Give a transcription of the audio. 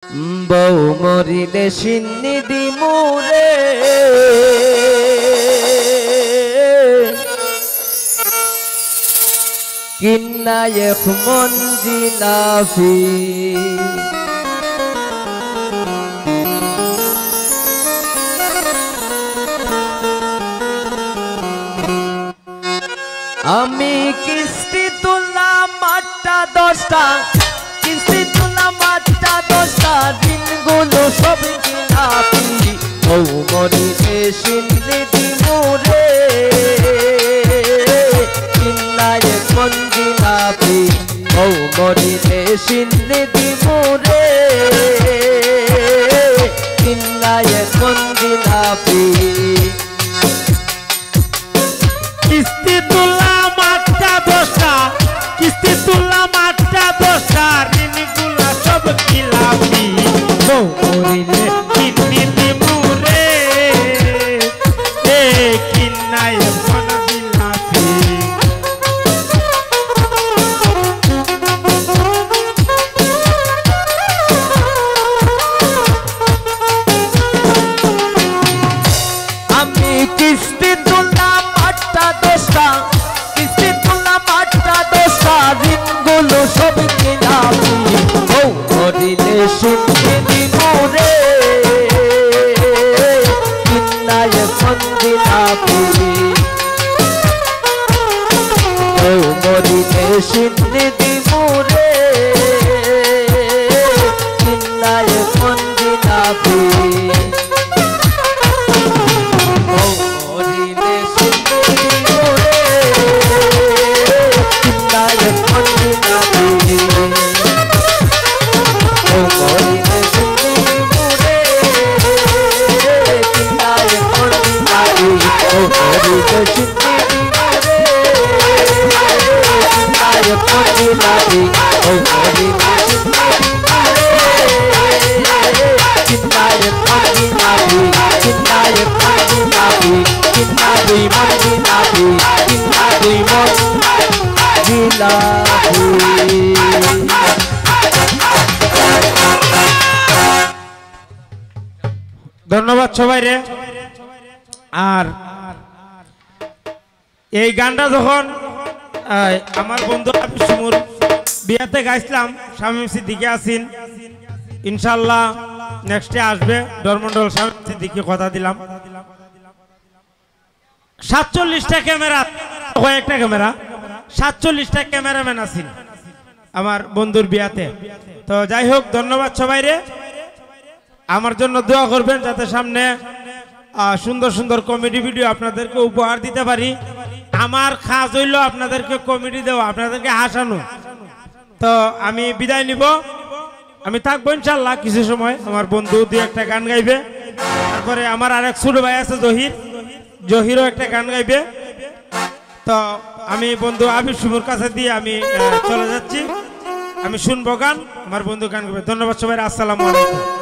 বউ মরিলে সিন্নি দিমুরে কিন্না এক মঞ্জিলাফি আমি কিস্তি তুললাম 8টা 10টা কিস্তি তুললাম 8টা 10টা দিনগুলো সব গিলাপি বউ মরিলে সিন্নি দিমুরে কিন্না এক মঞ্জিলাফি বউ মরিলে সিন্নি দিমুরে কিন্না এক মঞ্জিলাফি কিস্তি তুললাম 8টা 10টা কিস্তি তুললাম 8টা 10টা ঋণগুলা সব খিলাপি বউ মরিলে কিন্নি দিমুরে কিন্না এখন বিলাপি আমি কিস্তি তুললাম 8টা 10টা কিস্তি তুললাম 8টা 10টা দিনগুলো সব গিলাপি বউ মরিলে সিন্নি দিমুরে কিন্না এখন বিলাপি বউ মরিলে সিন্নি দিমুরে কিন্না এখন বিলাপি ধন্যবাদ সবাই রে। আর এই গানটা যখন আমার বন্ধু সুমুর বিয়াতে গাইছিলাম শামীম সিদ্দিকী আসিন, ইনশাল্লাহ নেক্সটে আসবে ডরমন্ডল শামীম সিদ্দিকী কথা দিলাম। 47টা ক্যামেরা কয়েকটা ক্যামেরা 47টা ক্যামেরাম্যান আছেন আমার বন্ধুর বিয়াতে। তো যাই হোক ধন্যবাদ সবাই রে। আমার জন্য দোয়া করবেন যাতে সামনে সুন্দর সুন্দর কমেডি ভিডিও আপনাদেরকে উপহার দিতে পারি। আমার কাজ হইল আপনাদেরকে কমেডি দেওয়া, আপনাদেরকে হাসানো। তো আমি বিদায় নিব, আমি থাকবো ইনশাল্লাহ কিছু সময়। আমার বন্ধু 2-1টা গান গাইবে, তারপরে আমার আরেক ছোট ভাই আছে জহিরও একটা গান গাইবে। তো আমি বন্ধু আবির সুমুর কাছে দিয়ে আমি চলে যাচ্ছি, আমি শুনবো গান, আমার বন্ধু গান গাইবে। ধন্যবাদ সবাই, আসসালামু আলাইকুম।